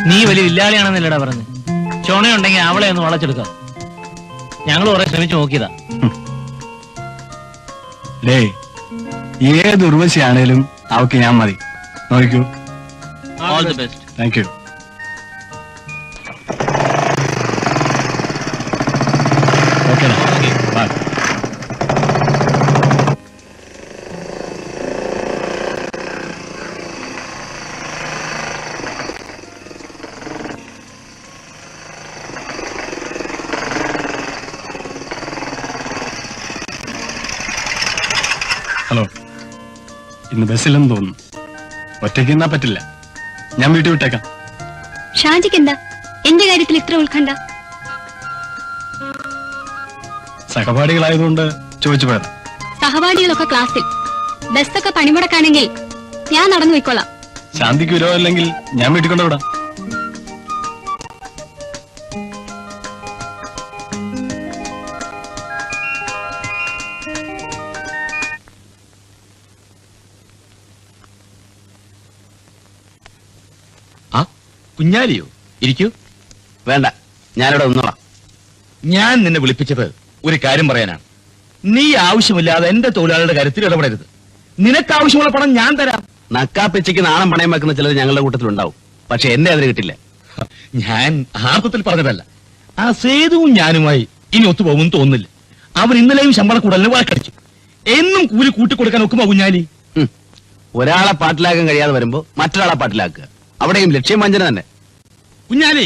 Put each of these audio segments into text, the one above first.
നീ വലിയ വില്ലാളിയാണെന്നല്ലടാ പറഞ്ഞു. ചുണയുണ്ടെങ്കിൽ അവളെ ഒന്ന് വളച്ചെടുക്കാം. ഞങ്ങൾ കുറെ ശ്രമിച്ചു നോക്കിയതാ. ഏത് ഉർവശിയാണേലും അവക്ക് ഞാൻ മതി. നോക്കൂ. All the best. Thank you. ഓക്കേടാ, ബൈ. ഹലോ, ഇന്ന് ബസ്സില്ലെന്ന് തോന്നുന്നു. ഒറ്റയ്ക്ക് നിന്നാ പറ്റില്ല. ഞാൻ വീട്ടിൽ വിട്ടേക്കാം. ഷാജിക്ക് എന്താ എന്റെ കാര്യത്തിൽ ഇത്ര ഉത്കണ്ഠ? സഹപാഠികളായതുകൊണ്ട് ചോദിച്ചു പോയതാ. സഹപാഠികളൊക്കെ ക്ലാസ്സിൽ, ബസ്സൊക്കെ പണിമുടക്കാണെങ്കിൽ ഞാൻ നടന്നു പോയിക്കോളാം. ശാന്തിക്ക് വിരോധമില്ലെങ്കിൽ ഞാൻ വീട്ടിൽ കൊണ്ടുവിടാം. കുഞ്ഞാലിയോ? ഇരിക്കൂ. വേണ്ട, ഞാനിവിടെ നിന്നോളാം. ഞാൻ നിന്നെ വിളിപ്പിച്ചത് ഒരു കാര്യം പറയാനാണ്. നീ ആവശ്യമില്ലാതെ എന്റെ തൊഴിലാളികളുടെ കാര്യത്തിൽ ഇടപെടരുത്. നിനക്ക് ആവശ്യമുള്ള പണം ഞാൻ തരാം. നക്കാപ്പിച്ചയ്ക്ക് നാണം പണയം വെക്കുന്ന ചിലർ ഞങ്ങളുടെ കൂട്ടത്തിലുണ്ടാവും. പക്ഷെ എന്നെ അതിന് കിട്ടില്ല. ഞാൻ ആർത്ഥത്തിൽ പറഞ്ഞതല്ല. ആ സേതുവും ഞാനുമായി ഇനി ഒത്തുപോകുമെന്ന് തോന്നുന്നില്ല. അവൻ ഇന്നലെയും ശമ്പള കൂടലിന് വഴക്കടിച്ചു. എന്നും കൂലി കൂട്ടിക്കൊടുക്കാൻ ഒക്കുമോ കുഞ്ഞാലി? ഒരാളെ പാട്ടിലാക്കാൻ കഴിയാതെ വരുമ്പോ മറ്റൊരാളെ പാട്ടിലാക്കുക, അവിടെയും ലക്ഷ്യം വഞ്ചന തന്നെ. കുഞ്ഞാലി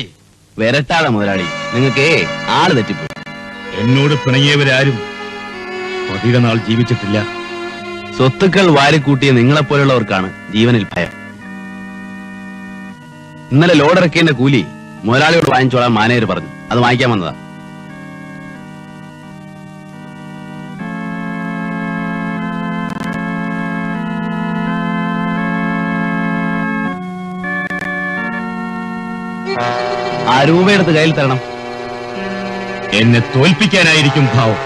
വരട്ടാതെ മുതലാളി, നിങ്ങൾക്ക് ആള് തെറ്റിപ്പോയി. എന്നോട് പിണങ്ങിയവരാരും അധിക നാൾ ജീവിച്ചിട്ടില്ല. സ്വത്തുക്കൾ വാരിക്കൂട്ടിയ നിങ്ങളെപ്പോലുള്ളവർക്കാണ് ജീവനിൽ ഭയം. ഇന്നലെ ലോഡിറക്കിയതിന്റെ കൂലി മുതലാളിയോട് വാങ്ങിച്ചോളാൻ മാനേജർ പറഞ്ഞു. അത് വാങ്ങിക്കാൻ വന്നതാ. ആ രൂപയെടുത്ത് കയ്യിൽ തരണം. എന്നെ തോൽപ്പിക്കാനായിരിക്കും ഭാവം.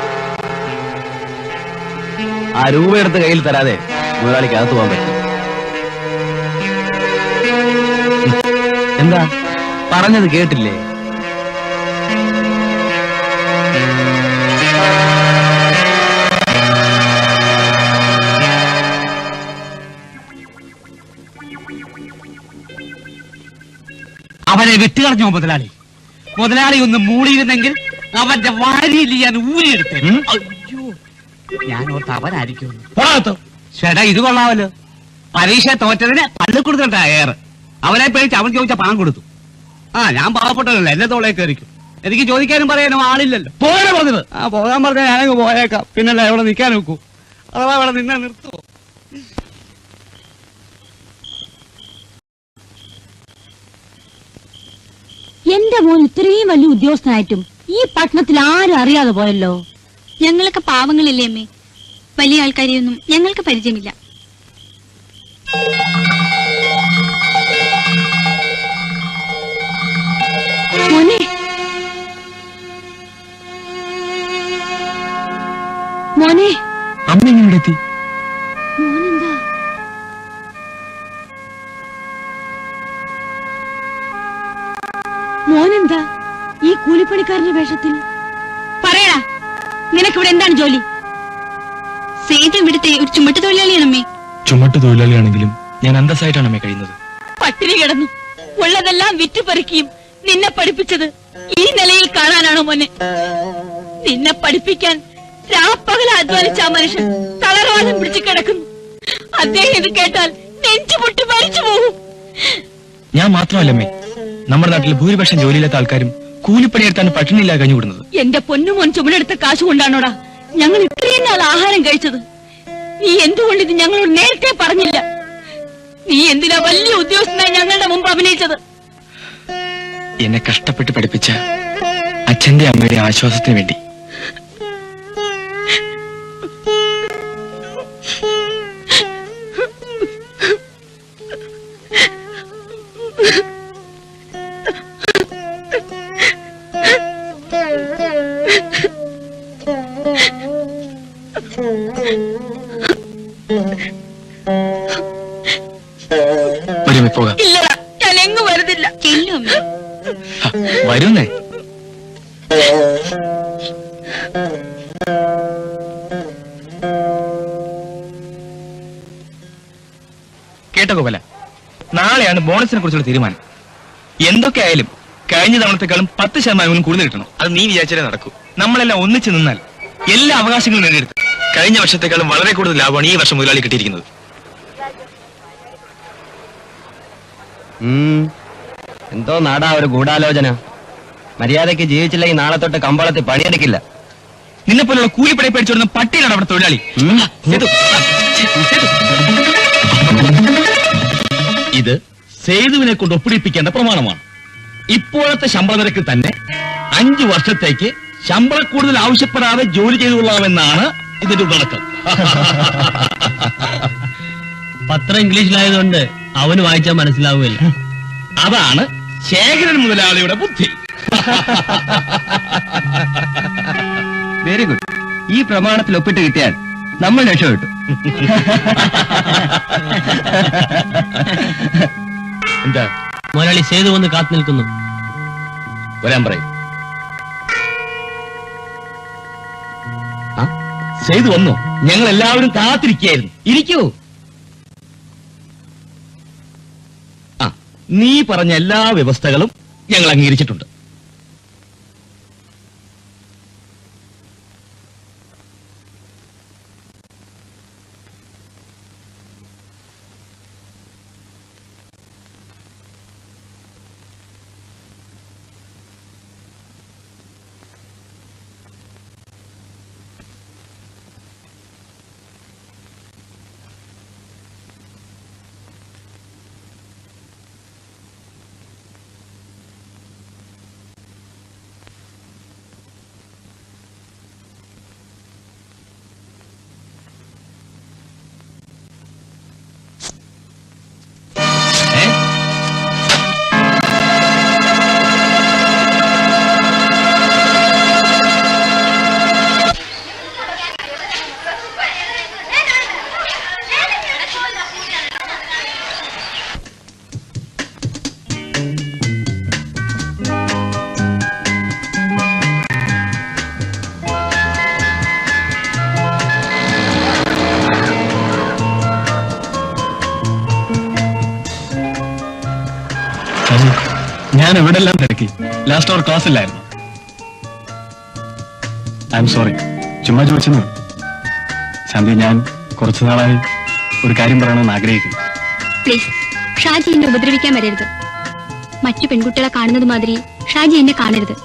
ആ രൂപയെടുത്ത് കയ്യിൽ തരാതെ മുതലാളിക്ക് അകത്ത് പോകാൻ പറ്റും. എന്താ പറഞ്ഞത് കേട്ടില്ലേ? അവനെ വിട്ടുകളഞ്ഞോ മുതലാളി? മുതലാളി ഒന്ന് മൂളിയിരുന്നെങ്കിൽ അവന്റെ വാരിയിൽ ഞാൻ ഊരിയെടുത്തേ. അയ്യോ, ഞാൻ ഓർത്ത് അവനായിരിക്കും. ചേട്ടാ, ഇത് കൊള്ളാമല്ലോ. പരീക്ഷ തോറ്റതിന് പള്ളിക്കൊടുത്തിട്ടാ ഏറെ. അവനെ പേടിച്ച് അവൻ ചോദിച്ച പണം കൊടുത്തു. ഞാൻ പാവപ്പെട്ടതല്ല, എന്നെ തോളേ കയറിക്കും. എനിക്ക് ചോദിക്കാനും പറയാനും ആളില്ലല്ലോ. പോകാൻ പറഞ്ഞത്. പോകാൻ പറഞ്ഞാൽ ഞാനങ്ങ് പോയേക്കാം. പിന്നല്ല എവിടെ നിൽക്കാൻ നോക്കൂ. അഥവാ അവിടെ നിന്നെ നിർത്തുവോ? എന്റെ മോൻ ഇത്രയും വലിയ ഉദ്യോഗസ്ഥനായിട്ടും ഈ പട്ടണത്തിൽ ആരും അറിയാതെ പോയല്ലോ. ഞങ്ങളൊക്കെ പാവങ്ങളില്ലേ അമ്മേ? വലിയ ആൾക്കാരെയൊന്നും ഞങ്ങൾക്ക് പരിചയമില്ല. മോനെ, മോനെ, അമ്മ എങ്ങനെ എത്തി? മോനെന്താ? മോനെന്താ ഈ കൂലിപ്പണിക്കാരന്റെ വേഷത്തിൽ? പറയടാ, നിനക്കിവിടെ എന്താണ് ജോലി? സേതു ഇവിടുത്തെ ഒരു ചുമട്ട് തൊഴിലാളിയാണമ്മേ. ചുമട്ട് തൊഴിലാളിയാണെങ്കിലും ഞാൻ അന്തസ്സായിട്ടാണ് അമ്മ കഴിയുന്നത്. പട്ടിണി കിടന്നു ഉള്ളതെല്ലാം വിറ്റുപറിക്കുകയും നിന്നെ പഠിപ്പിച്ചത് ഈ നിലയിൽ കാണാനാണോ മോനെ? നിന്നെ പഠിപ്പിക്കാൻ രാപ്പകല അധ്വാനിച്ച ആ മനുഷ്യൻ തളർവാദം പിടിച്ചു കിടക്കുന്നു. അദ്ദേഹം ഇത് കേട്ടാൽ നെഞ്ചു പൊട്ടി മരിച്ചു പോകും. ഞാൻ മാത്രമല്ലമ്മേ, നമ്മുടെ നാട്ടിൽ ഭൂരിപക്ഷം ജോലിയില്ലാത്ത ആൾക്കാരും കൂലിപ്പണിയെടുത്താണ് പട്ടിണിയില്ലാതെ കഴിഞ്ഞുകൂടുന്നത്. എന്റെ പൊന്നുമോൻ ചുമടെടുത്ത കാശ് കൊണ്ടാണോടാ ഞങ്ങൾ ഇത്രയും നാൾ ആഹാരം കഴിച്ചത്? നീ എന്തുകൊണ്ട് ഇത് ഞങ്ങളോട് നേരത്തെ പറഞ്ഞില്ല? നീ എന്തിനാ വലിയ ഉദ്യോഗസ്ഥനായി ഞങ്ങളുടെ മുമ്പ് അഭിനയിച്ചത്? എന്നെ കഷ്ടപ്പെട്ട് പഠിപ്പിച്ച അച്ഛന്റെ അമ്മയുടെ ആശ്വാസത്തിന് വേണ്ടി. ഇല്ലടാ, ഞാൻ എങ്ങും വരുന്നില്ല. വരുന്നേ. കേട്ടോ ഗോപാല, നാളെയാണ് ബോണസിനെ കുറിച്ചുള്ള തീരുമാനം. എന്തൊക്കെ ആയാലും കഴിഞ്ഞ തവണത്തെക്കാളും 10% കൂടുതൽ കിട്ടണം. അത് നീ വിചാരിച്ചാലേ നടക്കൂ. നമ്മളെല്ലാം ഒന്നിച്ചു നിന്നാൽ എല്ലാ അവകാശങ്ങളും നേടിയെടുക്കും. കഴിഞ്ഞ വർഷത്തെക്കാളും വളരെ കൂടുതൽ ലാഭമാണ് ഈ വർഷം മുതലാളി കിട്ടിയിരിക്കുന്നത്. എന്തോ നാടാ ഒരു ഗൂഢാലോചന. മര്യാദയ്ക്ക് ജീവിച്ചില്ലെങ്കിൽ നാളെ തൊട്ട് കമ്പോളത്തിൽ പണിയെടുക്കില്ല. നിന്നെ പോലുള്ള കൂലിപ്പടയെ പേടിച്ചോടുന്ന പട്ടിയിലാണ് അവിടെ തൊഴിലാളി. ഇത് സേതുവിനെ കൊണ്ട് ഒപ്പിടിപ്പിക്കേണ്ട പ്രമാണമാണ്. ഇപ്പോഴത്തെ ശമ്പള നിരക്കിൽ തന്നെ 5 വർഷത്തേക്ക് ശമ്പള കൂടുതൽ ആവശ്യപ്പെടാതെ ജോലി ചെയ്തുകൊള്ളാമെന്നാണ് ഇതിന്റെ ഉള്ളടക്കം. പത്രം ഇംഗ്ലീഷിലായതുകൊണ്ട് അവന് വായിച്ചാൽ മനസ്സിലാവുകയില്ല. അതാണ് ശേഖരൻ മുതലാളിയുടെ ബുദ്ധി. Very good. ഈ പ്രമാണത്തിൽ ഒപ്പിട്ട് കിട്ടിയാൽ നമ്മൾ രക്ഷപ്പെട്ടു. എന്താ മുതലാളി സേതു വന്ന് കാത്തു നിൽക്കുന്നു. വരാൻ പറയും. സേതു വന്നോ? ഞങ്ങൾ എല്ലാവരും കാത്തിരിക്കുകയായിരുന്നു. ഇരിക്കൂ. നീ പറഞ്ഞ എല്ലാ വ്യവസ്ഥകളും ഞങ്ങൾ അംഗീകരിച്ചിട്ടുണ്ട്. ഞാൻ എവിടെല്ലാം തിരക്കി, ലാസ്റ്റ് അവർ ക്ലാസ്സിലായിരുന്നു. ഐ എം സോറി, ചുമ്മാ ചോദിച്ചെന്നു. ശാന്തി, ഞാൻ കുറച്ചു നാളായി ഒരു കാര്യം പറയണമെന്ന് ആഗ്രഹിക്കുന്നു. പ്ലീസ്, ഷാജി എന്നെ ഉപദ്രവിക്കാൻ വരരുത്. മറ്റു പെൺകുട്ടികളെ കാണുന്നത് മാതിരി ഷാജി എന്നെ കാണരുത്.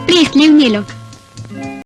Please leave me alone.